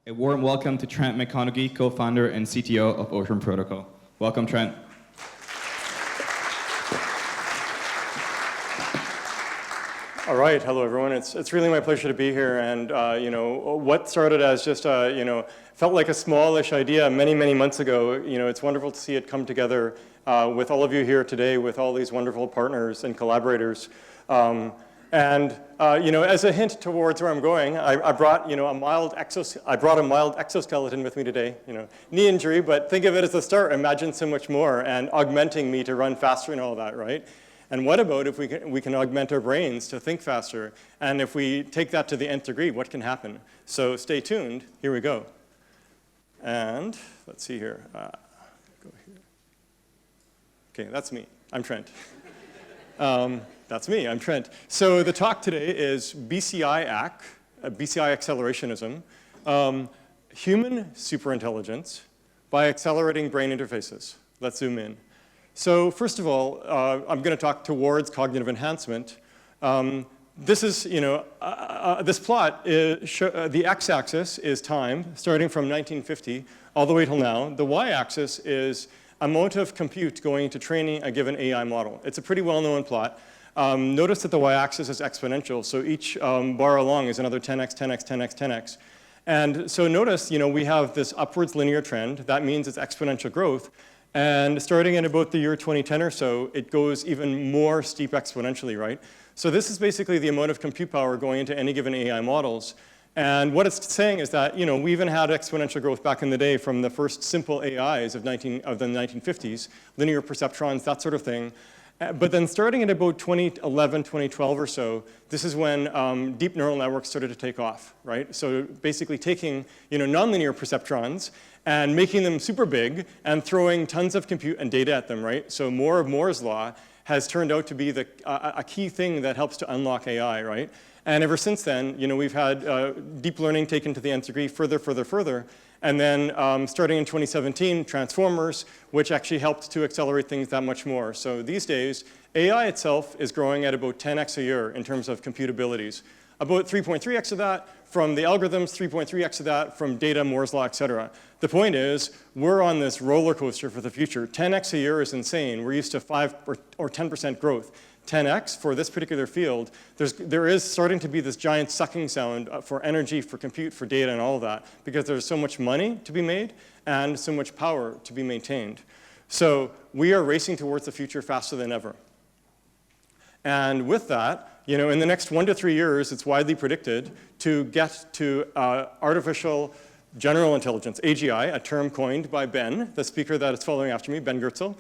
A warm welcome to Trent McConaghy, co-founder and CTO of Ocean Protocol. Welcome, Trent. All right, hello everyone. It's really my pleasure to be here. And what started as just felt like a smallish idea many months ago. It's wonderful to see it come together with all of you here today, with all these wonderful partners and collaborators. As a hint towards where I'm going, I brought a mild exoskeleton with me today. Knee injury, but think of it as a start. Imagine so much more, and augmenting me to run faster and all that, right? And what about if we can augment our brains to think faster? And if we take that to the nth degree, what can happen? So stay tuned. Here we go. And let's see here. Go here. Okay, that's me. I'm Trent. That's me. I'm Trent. So the talk today is BCI accelerationism, human superintelligence by accelerating brain interfaces. Let's zoom in. So first of all, I'm going to talk towards cognitive enhancement. This is, this plot, the x-axis is time, starting from 1950 all the way till now. The y-axis is amount of compute going into training a given AI model. It's a pretty well-known plot. Notice that the y-axis is exponential, so each bar along is another 10x, 10x, 10x, 10x. And so notice, we have this upwards linear trend. That means it's exponential growth. And starting in about the year 2010 or so, it goes even more steep exponentially, right? So this is basically the amount of compute power going into any given AI models. And what it's saying is that, we even had exponential growth back in the day from the first simple AIs of the 1950s, linear perceptrons, that sort of thing. But then starting at about 2011, 2012 or so, this is when deep neural networks started to take off, right? So basically taking, nonlinear perceptrons and making them super big and throwing tons of compute and data at them, right? So more of Moore's law has turned out to be a key thing that helps to unlock AI, right? And ever since then, we've had deep learning taken to the nth degree further. And then starting in 2017, transformers, which actually helped to accelerate things that much more. So these days, AI itself is growing at about 10x a year in terms of compute abilities. About 3.3x of that from the algorithms, 3.3x of that from data, Moore's law, et cetera. The point is, we're on this roller coaster for the future. 10x a year is insane. We're used to 5 or 10% growth. 10x for this particular field, there is starting to be this giant sucking sound for energy, for compute, for data, and all of that, because there's so much money to be made and so much power to be maintained. So we are racing towards the future faster than ever. And with that, in the next 1 to 3 years, it's widely predicted to get to artificial general intelligence, AGI, a term coined by Ben, the speaker that is following after me, Ben Goertzel,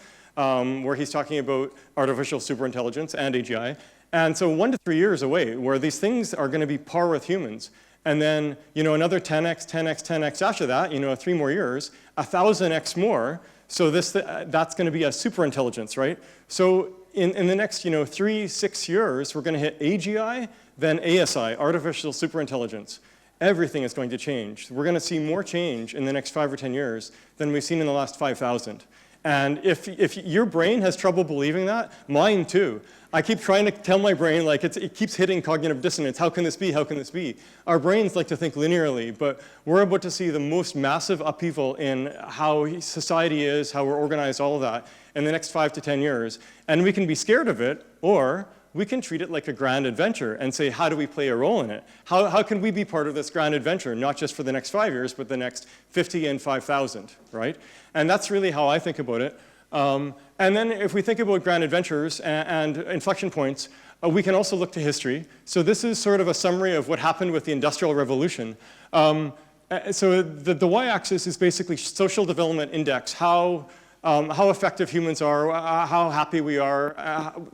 where he's talking about artificial superintelligence and AGI. And so 1 to 3 years away, where these things are going to be par with humans. And then, another 10x, 10x, 10x after that, 3 more years, 1,000x more. So that's going to be a superintelligence, right? So in the next 3-6 years, we're going to hit AGI, then ASI, artificial superintelligence. Everything is going to change. We're going to see more change in the next 5 or 10 years than we've seen in the last 5,000. And if your brain has trouble believing that, mine too. I keep trying to tell my brain, it keeps hitting cognitive dissonance. How can this be? How can this be? Our brains like to think linearly, but we're about to see the most massive upheaval in how society is, how we're organized, all of that, in the next 5 to 10 years. And we can be scared of it, or we can treat it like a grand adventure and say, how do we play a role in it? How can we be part of this grand adventure, not just for the next 5 years, but the next 50 and 5,000, right? And that's really how I think about it. And then if we think about grand adventures and inflection points, we can also look to history. So this is sort of a summary of what happened with the Industrial Revolution. So the y-axis is basically social development index, how effective humans are, how happy we are,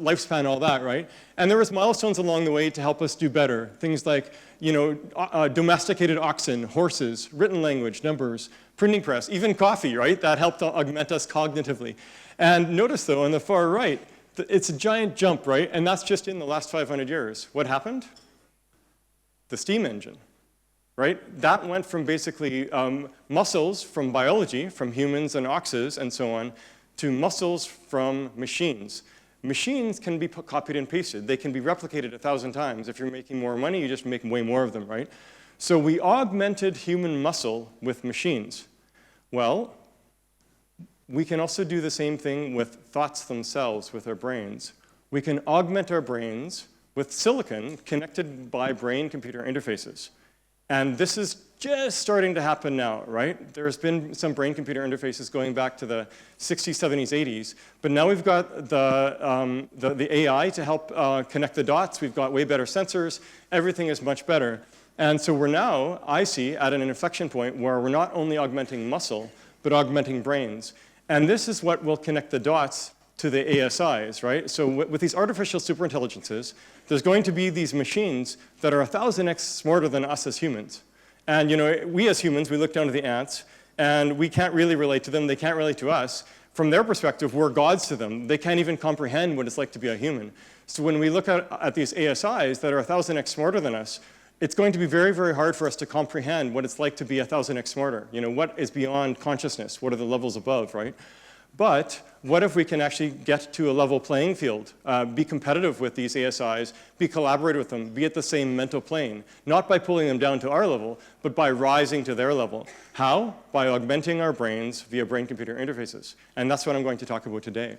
lifespan, all that, right? And there was milestones along the way to help us do better. Things like, domesticated oxen, horses, written language, numbers, printing press, even coffee, right? That helped augment us cognitively. And notice, though, on the far right, it's a giant jump, right? And that's just in the last 500 years. What happened? The steam engine. Right? That went from basically muscles from biology, from humans and oxes and so on, to muscles from machines. Machines can be copied and pasted. They can be replicated 1,000 times. If you're making more money, you just make way more of them, right? So we augmented human muscle with machines. Well, we can also do the same thing with thoughts themselves, with our brains. We can augment our brains with silicon connected by brain-computer interfaces. And this is just starting to happen now, right? There's been some brain-computer interfaces going back to the 60s, 70s, 80s, but now we've got the AI to help connect the dots. We've got way better sensors. Everything is much better. And so we're now, I see, at an inflection point where we're not only augmenting muscle, but augmenting brains. And this is what will connect the dots to the ASIs, right? So with these artificial superintelligences, there's going to be these machines that are 1,000x smarter than us as humans. And we as humans, we look down to the ants, and we can't really relate to them. They can't relate to us. From their perspective, we're gods to them. They can't even comprehend what it's like to be a human. So when we look at these ASIs that are 1,000x smarter than us, it's going to be very, very hard for us to comprehend what it's like to be 1,000x smarter. What is beyond consciousness? What are the levels above, right? But what if we can actually get to a level playing field, be competitive with these ASIs, be collaborate with them, be at the same mental plane, not by pulling them down to our level, but by rising to their level. How? By augmenting our brains via brain-computer interfaces. And that's what I'm going to talk about today.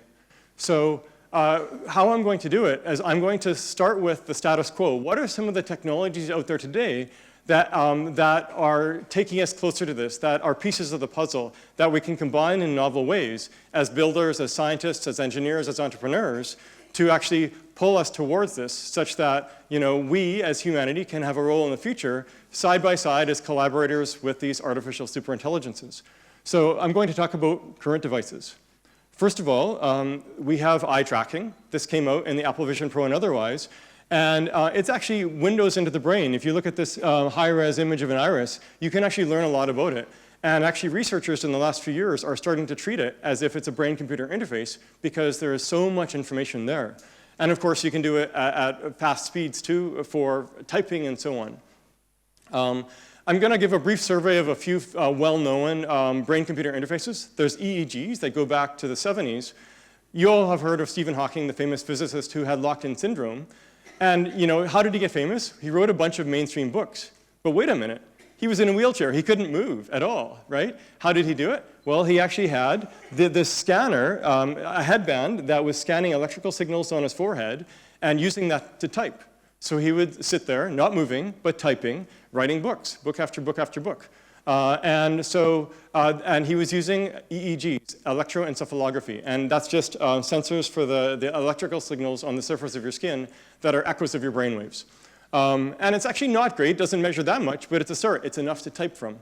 So how I'm going to do it is I'm going to start with the status quo. What are some of the technologies out there today that are taking us closer to this, that are pieces of the puzzle that we can combine in novel ways as builders, as scientists, as engineers, as entrepreneurs, to actually pull us towards this such that we as humanity can have a role in the future side by side as collaborators with these artificial superintelligences. So I'm going to talk about current devices. First of all, we have eye tracking. This came out in the Apple Vision Pro and otherwise. And it's actually windows into the brain. If you look at this high-res image of an iris, you can actually learn a lot about it. And actually, researchers in the last few years are starting to treat it as if it's a brain-computer interface because there is so much information there. And of course, you can do it at fast speeds, too, for typing and so on. I'm going to give a brief survey of a few well-known brain-computer interfaces. There's EEGs that go back to the 70s. You all have heard of Stephen Hawking, the famous physicist who had locked-in syndrome. And how did he get famous? He wrote a bunch of mainstream books. But wait a minute. He was in a wheelchair. He couldn't move at all, right? How did he do it? Well, he actually had this scanner, a headband that was scanning electrical signals on his forehead and using that to type. So he would sit there, not moving, but typing, writing books, book after book after book. And he was using EEGs, electroencephalography, and that's just sensors for the electrical signals on the surface of your skin that are echoes of your brainwaves. And it's actually not great, doesn't measure that much, but it's a start. It's enough to type from.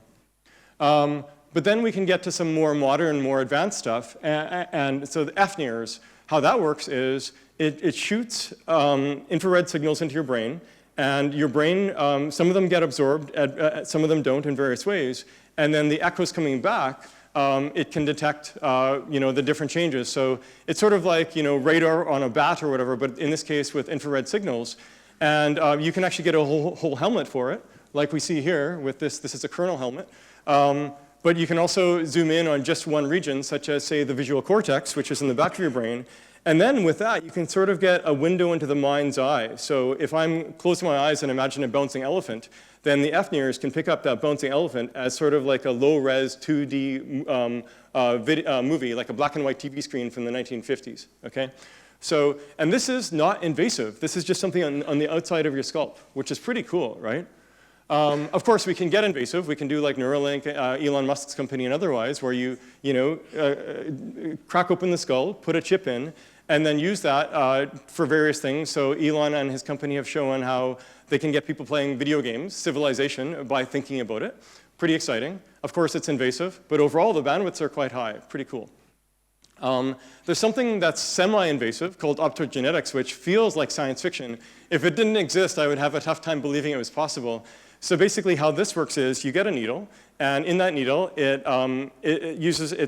But then we can get to some more modern, more advanced stuff. And so the FNIRs, how that works is it shoots infrared signals into your brain. And your brain, some of them get absorbed, some of them don't in various ways. And then the echoes coming back, it can detect the different changes. So it's sort of like radar on a bat or whatever, but in this case with infrared signals. And you can actually get a whole helmet for it, like we see here with this. This is a kernel helmet. But you can also zoom in on just one region, such as, say, the visual cortex, which is in the back of your brain. And then with that, you can sort of get a window into the mind's eye. So if I'm closing my eyes and imagine a bouncing elephant, then the FNIRs can pick up that bouncing elephant as sort of like a low-res 2D movie, like a black and white TV screen from the 1950s, okay? So, and this is not invasive. This is just something on the outside of your scalp, which is pretty cool, right? Of course, we can get invasive. We can do like Neuralink, Elon Musk's company and otherwise, where you crack open the skull, put a chip in, and then use that for various things. So Elon and his company have shown how they can get people playing video games, Civilization, by thinking about it. Pretty exciting. Of course, it's invasive, but overall, the bandwidths are quite high. Pretty cool. There's something that's semi-invasive called optogenetics, which feels like science fiction. If it didn't exist, I would have a tough time believing it was possible. So basically how this works is you get a needle, and in that needle, it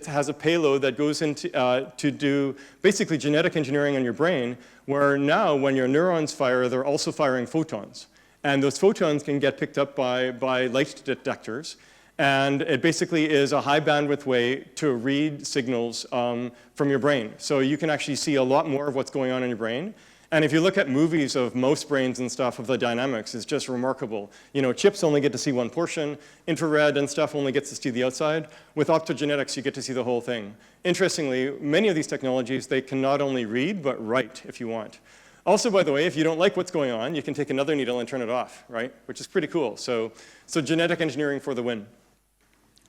has a payload that goes into to do basically genetic engineering on your brain, where now when your neurons fire, they're also firing photons. And those photons can get picked up by light detectors. And it basically is a high bandwidth way to read signals from your brain. So you can actually see a lot more of what's going on in your brain. And if you look at movies of mouse brains and stuff of the dynamics, it's just remarkable. You know, chips only get to see one portion. Infrared and stuff only gets to see the outside. With optogenetics, you get to see the whole thing. Interestingly, many of these technologies, they can not only read, but write if you want. Also, by the way, if you don't like what's going on, you can take another needle and turn it off, right? Which is pretty cool. So genetic engineering for the win.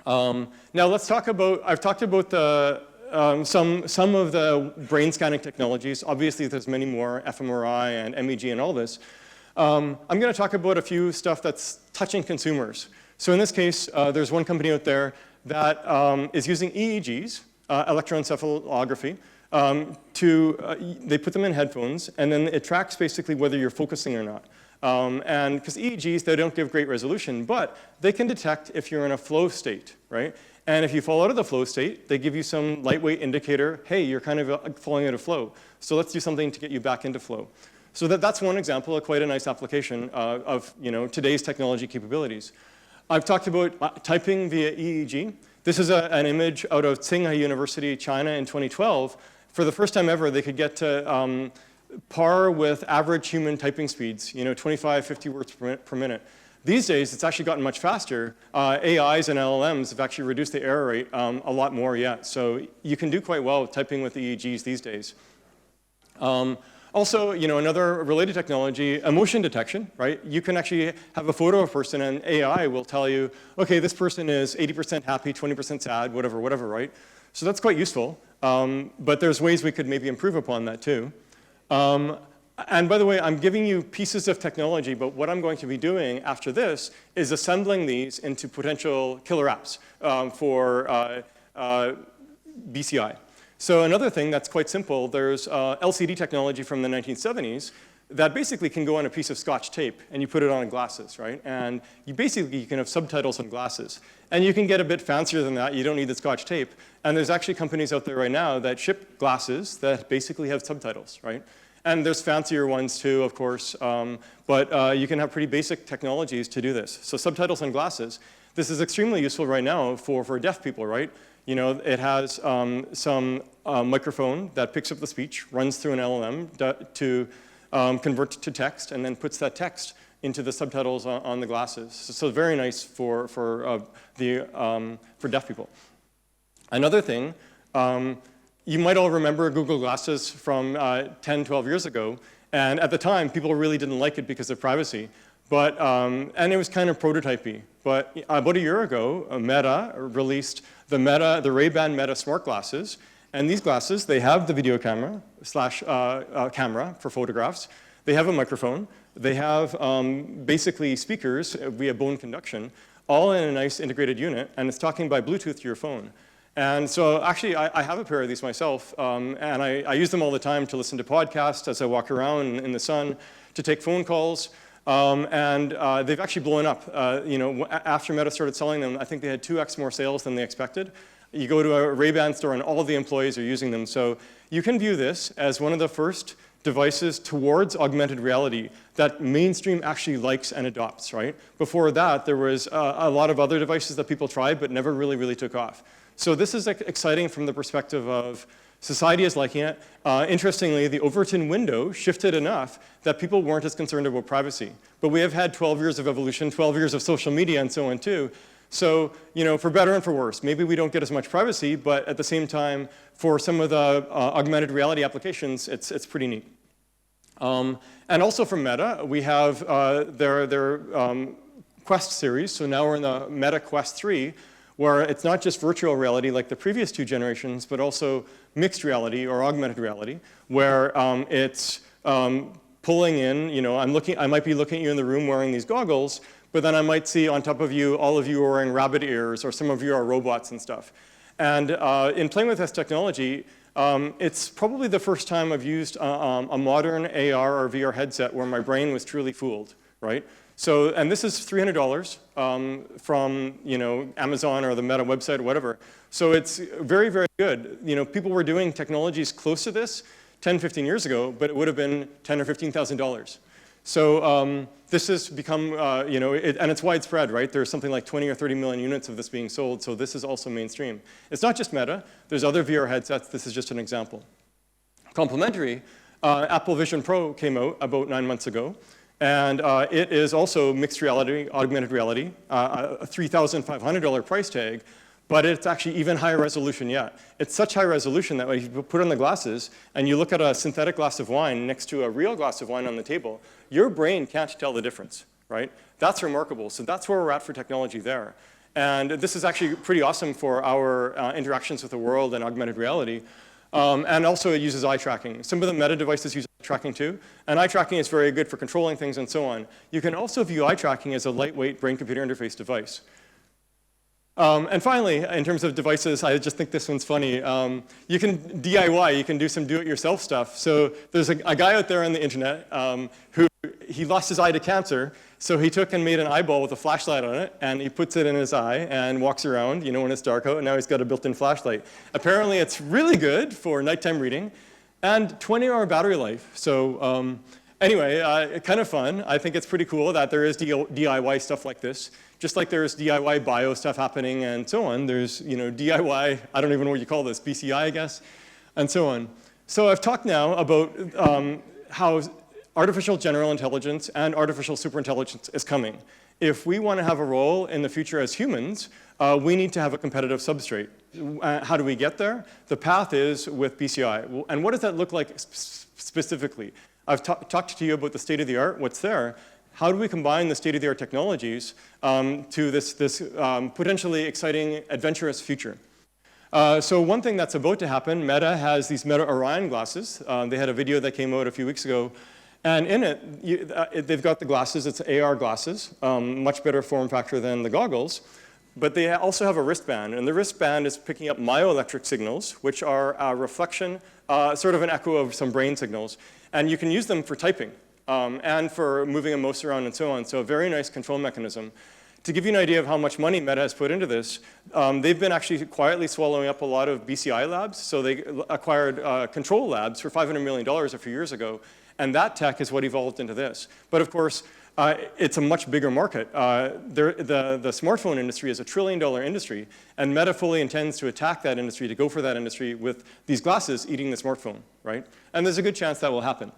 Now let's talk about, I've talked about the, some of the brain scanning technologies. Obviously, there's many more, fMRI and MEG and all this. I'm going to talk about a few stuff that's touching consumers. So in this case, there's one company out there that is using EEGs, electroencephalography, they put them in headphones, and then it tracks basically whether you're focusing or not. And because EEGs, they don't give great resolution, but they can detect if you're in a flow state, right? And if you fall out of the flow state, they give you some lightweight indicator, hey, you're kind of falling out of flow. So let's do something to get you back into flow. So that's one example of quite a nice application of today's technology capabilities. I've talked about typing via EEG. This is an image out of Tsinghua University, China in 2012. For the first time ever, they could get to par with average human typing speeds, 25, 50 words per minute. These days, it's actually gotten much faster. AIs and LLMs have actually reduced the error rate a lot more yet. So you can do quite well typing with EEGs these days. Also, another related technology, emotion detection, right? You can actually have a photo of a person and AI will tell you, okay, this person is 80% happy, 20% sad, whatever, right? So that's quite useful. But there's ways we could maybe improve upon that too. And by the way, I'm giving you pieces of technology, but what I'm going to be doing after this is assembling these into potential killer apps for BCI. So another thing that's quite simple, there's LCD technology from the 1970s that basically can go on a piece of Scotch tape and you put it on glasses, right? And you can have subtitles on glasses. And you can get a bit fancier than that. You don't need the Scotch tape. And there's actually companies out there right now that ship glasses that basically have subtitles, right? And there's fancier ones too, of course. But you can have pretty basic technologies to do this. So subtitles on glasses. This is extremely useful right now for deaf people, right? It has some microphone that picks up the speech, runs through an LLM to convert to text, and then puts that text into the subtitles on the glasses. So very nice for deaf people. Another thing, you might all remember Google Glasses from 10, 12 years ago. And at the time, people really didn't like it because of privacy. But, and it was kind of prototypey. But about a year ago, Meta released the Ray-Ban Meta smart glasses. And these glasses, they have the video camera / camera for photographs. They have a microphone. They have basically speakers via bone conduction, all in a nice integrated unit. And it's talking by Bluetooth to your phone. And so actually, I have a pair of these myself. And I use them all the time to listen to podcasts as I walk around in the sun, to take phone calls. And they've actually blown up. After Meta started selling them, I think they had 2x more sales than they expected. You go to a Ray-Ban store and all of the employees are using them. So you can view this as one of the first devices towards augmented reality that mainstream actually likes and adopts, right? Before that, there was a lot of other devices that people tried but never really took off. So this is exciting from the perspective of society is liking it. Interestingly, the Overton window shifted enough that people weren't as concerned about privacy. But we have had 12 years of evolution, 12 years of social media and so on too. So, for better and for worse, maybe we don't get as much privacy, but at the same time, for some of the augmented reality applications, it's pretty neat. And also from Meta, we have their Quest series. So now we're in the Meta Quest 3, where it's not just virtual reality like the previous two generations, but also mixed reality or augmented reality, where it's pulling in, I might be looking at you in the room wearing these goggles, but then I might see on top of you, all of you are wearing rabbit ears, or some of you are robots and stuff. And in playing with this technology, it's probably the first time I've used a modern AR or VR headset where my brain was truly fooled, right? So, and this is $300 from Amazon or the Meta website or whatever. So it's very good. People were doing technologies close to this 10, 15 years ago, but it would have been $10,000 or $15,000. So this has become, and it's widespread, right? There's something like 20 or 30 million units of this being sold, so this is also mainstream. It's not just Meta. There's other VR headsets. This is just an example. Complementary, Apple Vision Pro came out about 9 months ago. And it is also mixed reality, augmented reality, a $3,500 price tag, but it's actually even higher resolution yet. It's such high resolution that when you put on the glasses and you look at a synthetic glass of wine next to a real glass of wine on the table, your brain can't tell the difference, right? That's remarkable. So that's where we're at for technology there. And this is actually pretty awesome for our interactions with the world and augmented reality. And also it uses eye tracking. Some of the Meta devices use eye tracking too. And eye tracking is very good for controlling things and so on. You can also view eye tracking as a lightweight brain-computer interface device. And finally, in terms of devices, I just think this one's funny. You can DIY, you can do some do-it-yourself stuff. So there's a guy out there on the internet who he lost his eye to cancer. So he took and made an eyeball with a flashlight on it, and he puts it in his eye and walks around, you know, when it's dark out, and now he's got a built-in flashlight. Apparently, it's really good for nighttime reading, and 20-hour battery life. So anyway, kind of fun. I think it's pretty cool that there is DIY stuff like this. Just like there's DIY bio stuff happening and so on, there's, you know, DIY, I don't even know what you call this, BCI, I guess, and so on. So I've talked now about how artificial general intelligence and artificial superintelligence is coming. If we want to have a role in the future as humans, we need to have a competitive substrate. How do we get there? The path is with BCI. And what does that look like specifically? I've talked to you about the state of the art, what's there. How do we combine the state of the art technologies to this potentially exciting, adventurous future? So one thing that's about to happen, Meta has these Meta Orion glasses. They had a video that came out a few weeks ago. And in it, they've got the glasses. It's AR glasses, much better form factor than the goggles. But they also have a wristband. And the wristband is picking up myoelectric signals, which are a reflection, sort of an echo of some brain signals. And you can use them for typing and for moving a mouse around and so on. So a very nice control mechanism. To give you an idea of how much money Meta has put into this, they've been actually quietly swallowing up a lot of BCI labs. So they acquired control labs for $500 million a few years ago. And that tech is what evolved into this. But of course, it's a much bigger market. The smartphone industry is $1 trillion industry, and Meta fully intends to attack that industry, to go for that industry with these glasses eating the smartphone, right? And there's a good chance that will happen.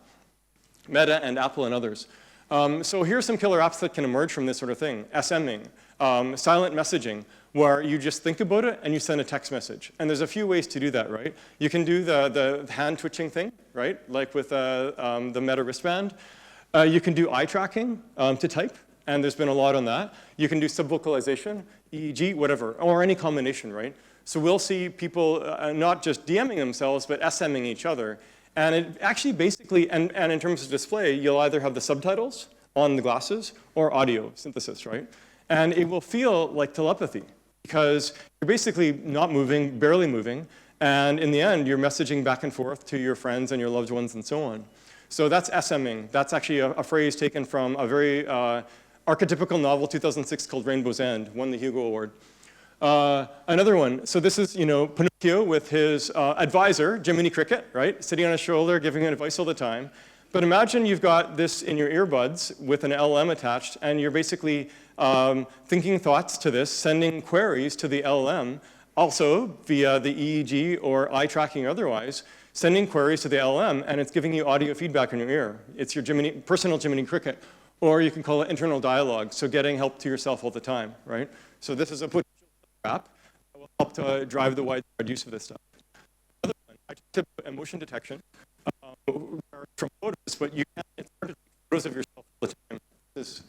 Meta and Apple and others. So here's some killer apps that can emerge from this sort of thing. SMing, silent messaging, where you just think about it and you send a text message. And there's a few ways to do that, right? You can do the hand twitching thing, right? Like with the Meta wristband. You can do eye tracking to type, and there's been a lot on that. You can do subvocalization, EEG, whatever, or any combination, right? So we'll see people not just DMing themselves, but SMing each other. And it actually basically, and in terms of display, you'll either have the subtitles on the glasses or audio synthesis, right? And it will feel like telepathy because you're basically not moving, barely moving, and in the end, you're messaging back and forth to your friends and your loved ones and so on. So that's SMing. That's actually a phrase taken from a very archetypical novel, 2006, called Rainbow's End, won the Hugo Award. Another one, so this is, Pinocchio with his advisor, Jiminy Cricket, right? Sitting on his shoulder, giving him advice all the time. But imagine you've got this in your earbuds with an LLM attached, and you're basically thinking thoughts to this, sending queries to the LLM, also via the EEG or eye tracking or otherwise, sending queries to the LLM, and it's giving you audio feedback in your ear. It's your personal Jiminy Cricket. Or you can call it internal dialogue, so getting help to yourself all the time, right? So this is a potential app that will help to drive the widespread use of this stuff. Another one, I talked about emotion detection from photos, but you can't, it's hard to take photos of yourself all the time. It's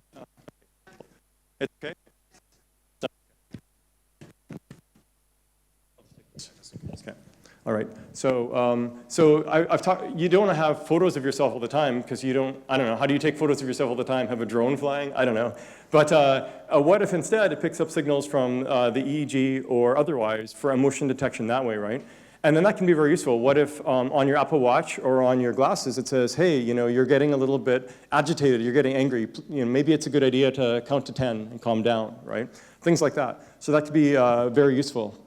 okay? Okay. All right. So I've talked. You don't want to have photos of yourself all the time because you don't. I don't know. How do you take photos of yourself all the time? Have a drone flying? I don't know. But what if instead it picks up signals from the EEG or otherwise for emotion detection that way, right? And then that can be very useful. What if on your Apple Watch or on your glasses it says, hey, you're getting a little bit agitated, you're getting angry. Maybe it's a good idea to count to 10 and calm down, right? Things like that. So that could be very useful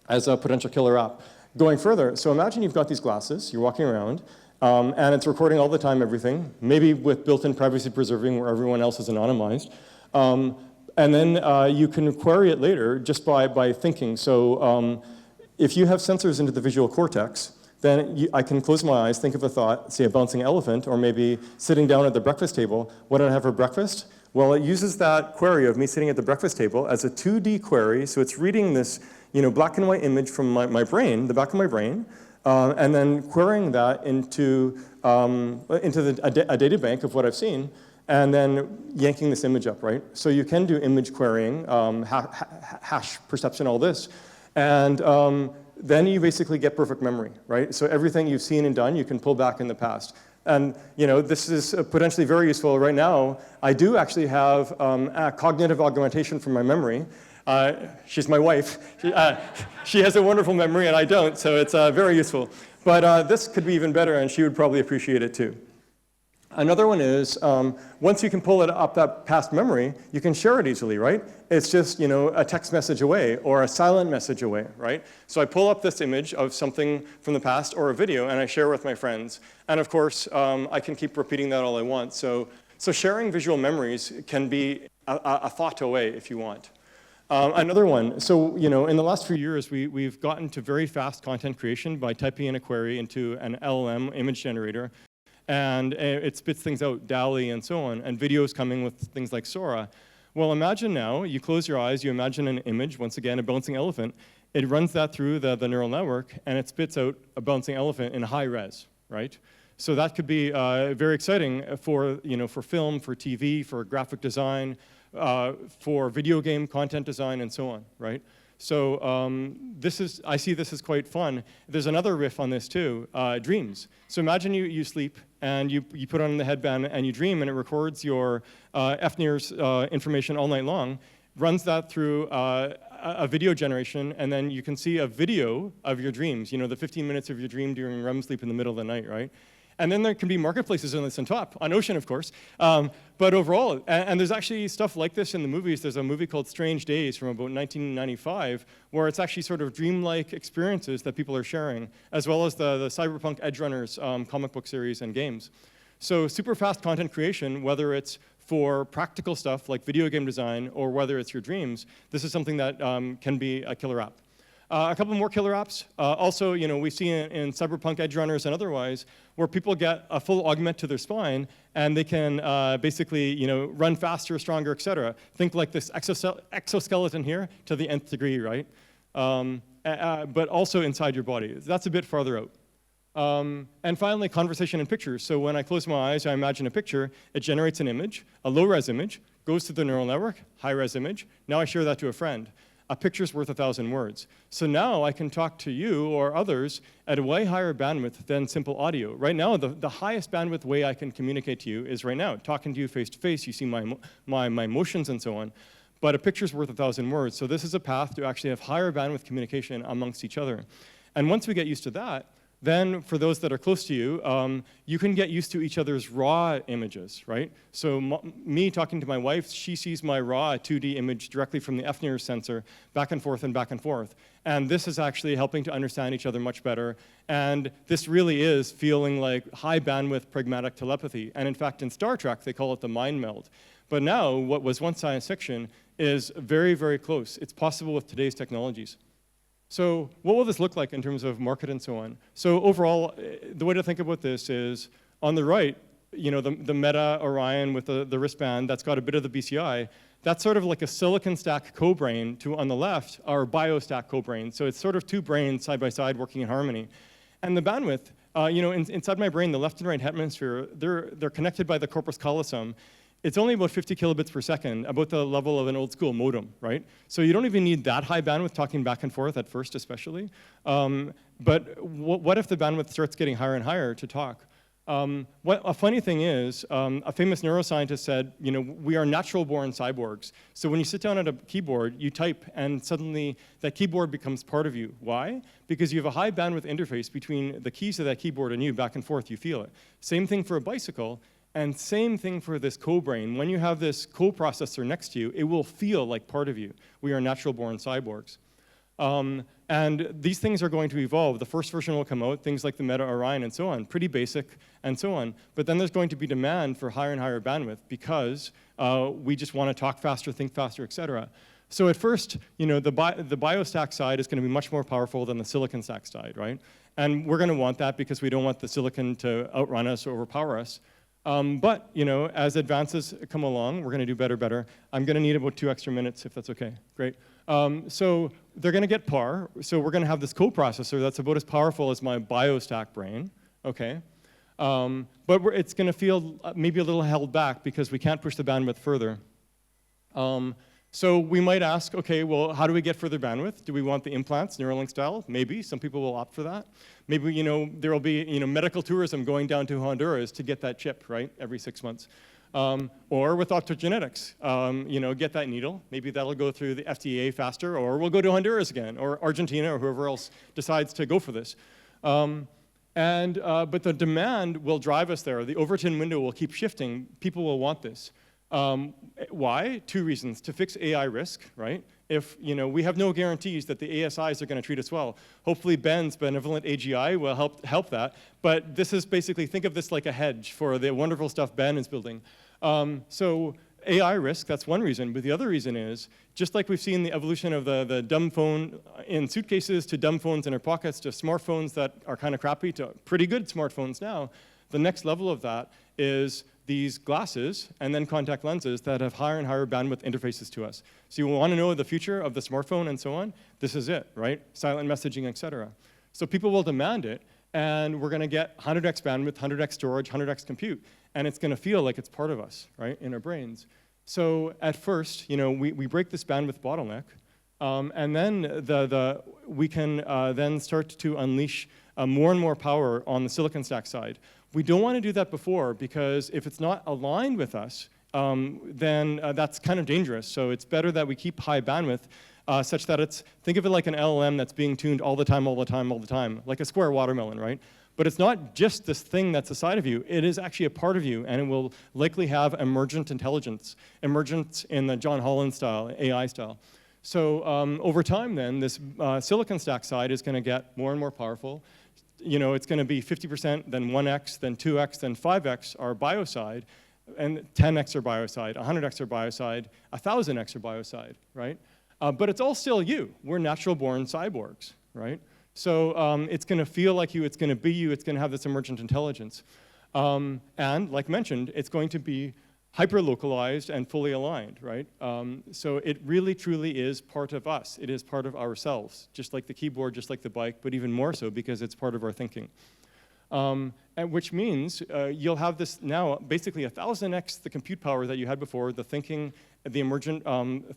as a potential killer app. Going further, so imagine you've got these glasses, you're walking around, and it's recording all the time everything, maybe with built-in privacy preserving where everyone else is anonymized. And then you can query it later just by thinking. So if you have sensors into the visual cortex, then I can close my eyes, think of a thought, say a bouncing elephant, or maybe sitting down at the breakfast table. What did I have for breakfast? Well, it uses that query of me sitting at the breakfast table as a 2D query, so it's reading this black and white image from my brain, the back of my brain, and then querying that into a data bank of what I've seen, and then yanking this image up, right? So you can do image querying, hash perception, all this, and then you basically get perfect memory, right? So everything you've seen and done, you can pull back in the past. And this is potentially very useful right now. I do actually have a cognitive augmentation from my memory. She's my wife. She has a wonderful memory and I don't, so it's very useful. But this could be even better and she would probably appreciate it too. Another one is, once you can pull it up that past memory, you can share it easily, right? It's just, a text message away or a silent message away, right? So I pull up this image of something from the past or a video and I share with my friends. And of course, I can keep repeating that all I want. So sharing visual memories can be a thought away if you want. Another one, so in the last few years, we've gotten to very fast content creation by typing in a query into an LLM image generator. And it spits things out, DALL-E and so on, and videos coming with things like Sora. Well, imagine now, you close your eyes, you imagine an image, once again, a bouncing elephant. It runs that through the neural network, and it spits out a bouncing elephant in high res, right? So that could be very exciting for film, for TV, for graphic design, for video game content design, and so on, right? So I see this as quite fun. There's another riff on this too, dreams. So imagine you sleep and you put on the headband and you dream and it records your FNIRS information all night long, runs that through a video generation, and then you can see a video of your dreams, the 15 minutes of your dream during REM sleep in the middle of the night, right? And then there can be marketplaces on this on top, on Ocean, of course. But overall, and there's actually stuff like this in the movies. There's a movie called Strange Days from about 1995, where it's actually sort of dreamlike experiences that people are sharing, as well as the Cyberpunk Edge Runners comic book series and games. So super fast content creation, whether it's for practical stuff like video game design or whether it's your dreams, this is something that can be a killer app. A couple more killer apps. Also, we see in Cyberpunk Edge Runners and otherwise, where people get a full augment to their spine, and they can basically, run faster, stronger, et cetera. Think like this exoskeleton here to the nth degree, right? But also inside your body. That's a bit farther out. And finally, conversation in pictures. So when I close my eyes, I imagine a picture. It generates an image, a low-res image, goes to the neural network, high-res image. Now I share that to a friend. A picture's worth 1,000 words. So now I can talk to you or others at a way higher bandwidth than simple audio. Right now, the highest bandwidth way I can communicate to you is right now, talking to you face to face. You see my emotions and so on. But a picture's worth 1,000 words. So this is a path to actually have higher bandwidth communication amongst each other. And once we get used to that, then for those that are close to you, you can get used to each other's raw images, right? So me talking to my wife, she sees my raw 2D image directly from the FNIRS sensor, back and forth and back and forth. And this is actually helping to understand each other much better. And this really is feeling like high bandwidth pragmatic telepathy. And in fact, in Star Trek, they call it the mind meld. But now, what was once science fiction is very, very close. It's possible with today's technologies. So what will this look like in terms of market and so on? So overall, the way to think about this is, on the right, the Meta Orion with the wristband, that's got a bit of the BCI. That's sort of like a silicon stack co-brain to, on the left, our BioStack co-brain. So it's sort of two brains side by side working in harmony. And the bandwidth, inside my brain, the left and right hemisphere, they're connected by the corpus callosum. It's only about 50 kilobits per second, about the level of an old school modem, right? So you don't even need that high bandwidth talking back and forth at first, especially. But what if the bandwidth starts getting higher and higher to talk? A funny thing is, a famous neuroscientist said, we are natural-born cyborgs. So when you sit down at a keyboard, you type, and suddenly that keyboard becomes part of you. Why? Because you have a high bandwidth interface between the keys of that keyboard and you, back and forth, you feel it. Same thing for a bicycle. And same thing for this co-brain. When you have this co-processor next to you, it will feel like part of you. We are natural-born cyborgs. And these things are going to evolve. The first version will come out, things like the Meta Orion and so on, pretty basic and so on. But then there's going to be demand for higher and higher bandwidth because we just want to talk faster, think faster, et cetera. So at first, the BioStack side is going to be much more powerful than the silicon stack side, right? And we're going to want that because we don't want the silicon to outrun us or overpower us. But as advances come along, we're going to do better. I'm going to need about 2 extra minutes, if that's okay. Great. So they're going to get par. So we're going to have this coprocessor that's about as powerful as my BioStack brain. Okay. But it's going to feel maybe a little held back because we can't push the bandwidth further. So we might ask, okay, well, how do we get further bandwidth? Do we want the implants, Neuralink style? Maybe. Some people will opt for that. Maybe, there will be, medical tourism going down to Honduras to get that chip, right, every 6 months. Or with optogenetics, get that needle. Maybe that'll go through the FDA faster, or we'll go to Honduras again, or Argentina, or whoever else decides to go for this. But the demand will drive us there. The Overton window will keep shifting. People will want this. Why? 2 reasons. To fix AI risk, right? If we have no guarantees that the ASIs are going to treat us well. Hopefully Ben's benevolent AGI will help that. But this is basically, think of this like a hedge for the wonderful stuff Ben is building. So AI risk, that's one reason. But the other reason is, just like we've seen the evolution of the dumb phone in suitcases to dumb phones in our pockets to smartphones that are kind of crappy to pretty good smartphones now, the next level of that is these glasses and then contact lenses that have higher and higher bandwidth interfaces to us. So you want to know the future of the smartphone and so on? This is it, right? Silent messaging, etc. So people will demand it, and we're going to get 100x bandwidth, 100x storage, 100x compute, and it's going to feel like it's part of us, right, in our brains. So at first, we break this bandwidth bottleneck, and then we can then start to unleash more and more power on the silicon stack side. We don't want to do that before, because if it's not aligned with us, then that's kind of dangerous. So it's better that we keep high bandwidth such that think of it like an LLM that's being tuned all the time, like a square watermelon, right? But it's not just this thing that's aside of you. It is actually a part of you, and it will likely have emergent intelligence, emergence in the John Holland style, AI style. So over time then, this silicon stack side is going to get more and more powerful. It's going to be 50%, then 1x, then 2x, then 5x our bioside, and 10x our bioside, 100x our bioside, 1,000x our bioside, right? But it's all still you. We're natural-born cyborgs, right? So it's going to feel like you, it's going to be you, it's going to have this emergent intelligence. And like mentioned, it's going to be hyper-localized and fully aligned, right? So it really, truly is part of us. It is part of ourselves, just like the keyboard, just like the bike, but even more so because it's part of our thinking. And which means you'll have this now basically 1,000x the compute power that you had before, the thinking, the emergent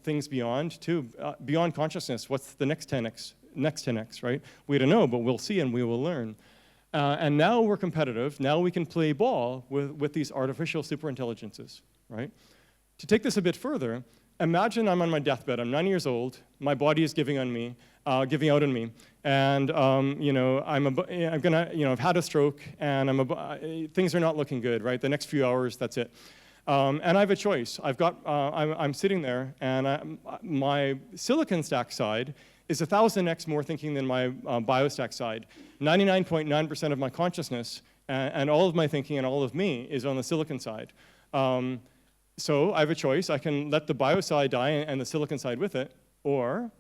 things beyond, too, beyond consciousness. What's the next 10x, right? We don't know, but we'll see and we will learn. And now we're competitive. Now we can play ball with these artificial superintelligences, right? To take this a bit further, imagine I'm on my deathbed. I'm 90 years old. My body is giving out on me, and I'm gonna, I've had a stroke, and things are not looking good, right? The next few hours, that's it. And I have a choice. I'm sitting there, and my silicon stack side is 1,000x more thinking than my BioStack side. 99.9% of my consciousness and all of my thinking and all of me is on the silicon side. So I have a choice. I can let the bio side die and the silicon side with it, or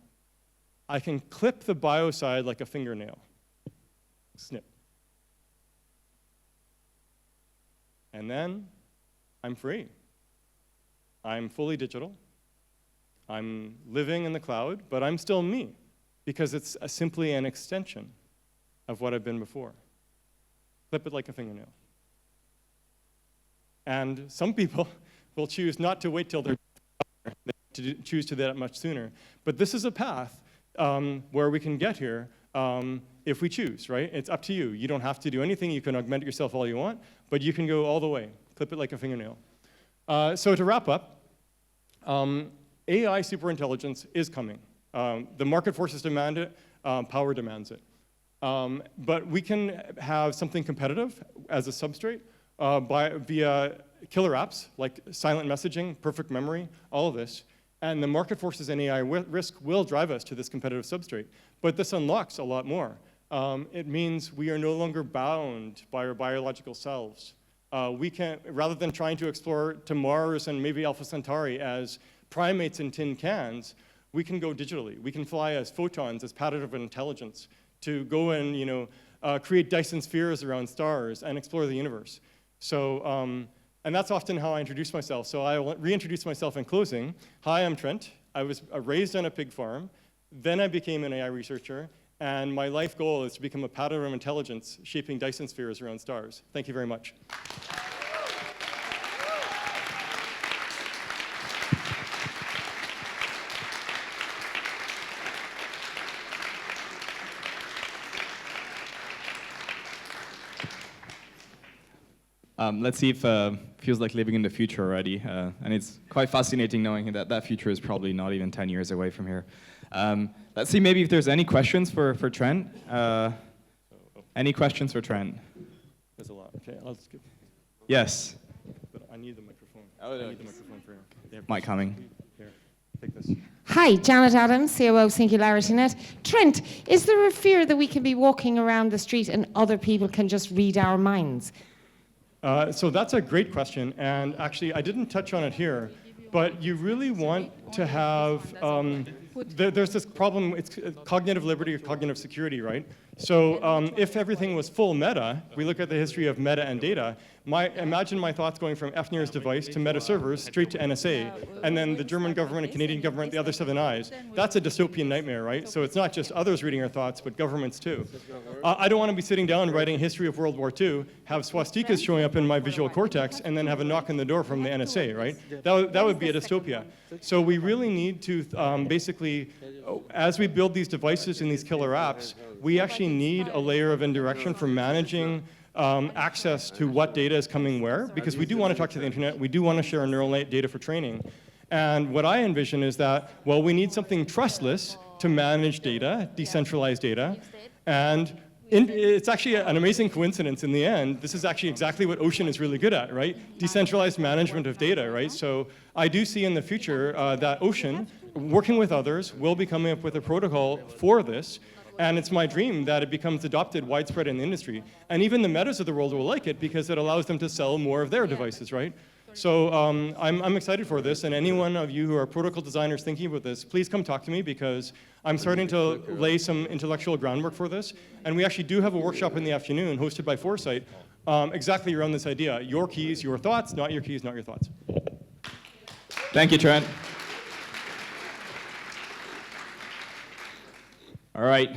I can clip the bio side like a fingernail. Snip. And then I'm free. I'm fully digital. I'm living in the cloud, but I'm still me, because it's simply an extension of what I've been before. Clip it like a fingernail. And some people will choose not to wait till they're to choose to do that much sooner. But this is a path where we can get here if we choose, right? It's up to you. You don't have to do anything. You can augment yourself all you want, but you can go all the way. Clip it like a fingernail. So to wrap up, AI superintelligence is coming. The market forces demand it, power demands it. But we can have something competitive as a substrate via killer apps like silent messaging, perfect memory, all of this. And the market forces and AI risk will drive us to this competitive substrate. But this unlocks a lot more. It means we are no longer bound by our biological selves. We can, rather than trying to explore to Mars and maybe Alpha Centauri as primates in tin cans, we can go digitally. We can fly as photons, as pattern of intelligence, to go and create Dyson spheres around stars and explore the universe. So, and that's often how I introduce myself. So I will reintroduce myself in closing. Hi, I'm Trent. I was raised on a pig farm. Then I became an AI researcher. And my life goal is to become a pattern of intelligence shaping Dyson spheres around stars. Thank you very much. Let's see if feels like living in the future already. And it's quite fascinating knowing that that future is probably not even 10 years away from here. Let's see maybe if there's any questions for Trent. Any questions for Trent? There's a lot. Okay, I'll skip. Yes. But I need the microphone. Oh, I need the microphone for you. Mic coming. Here, take this. Hi, Janet Adams, COO of SingularityNet. Trent, is there a fear that we can be walking around the street and other people can just read our minds? So that's a great question, and actually I didn't touch on it here, but you really want to have, there's this problem, it's cognitive liberty or cognitive security, right? So if everything was full meta, we look at the history of meta and data, imagine my thoughts going from FNIR's device to meta servers straight to NSA, and then the German government and Canadian government, the other seven eyes. That's a dystopian nightmare, right? So it's not just others reading our thoughts, but governments too. I don't want to be sitting down writing a history of World War II, have swastikas showing up in my visual cortex, and then have a knock on the door from the NSA, right? That would be a dystopia. So we really need to basically, as we build these devices and these killer apps, we actually need a layer of indirection for managing access to what data is coming where, because we do want to talk to the internet, we do want to share our neural net data for training. And what I envision is that, well, we need something trustless to manage data, decentralized data, and it's actually an amazing coincidence in the end. This is actually exactly what Ocean is really good at, right? Decentralized management of data, right? So I do see in the future that Ocean, working with others, will be coming up with a protocol for this. And it's my dream that it becomes adopted widespread in the industry. And even the metas of the world will like it because it allows them to sell more of their devices, right? So I'm excited for this, and any one of you who are protocol designers thinking about this, please come talk to me because I'm starting to lay some intellectual groundwork for this. And we actually do have a workshop in the afternoon hosted by Foresight exactly around this idea. Your keys, your thoughts, not your keys, not your thoughts. Thank you, Trent. All right.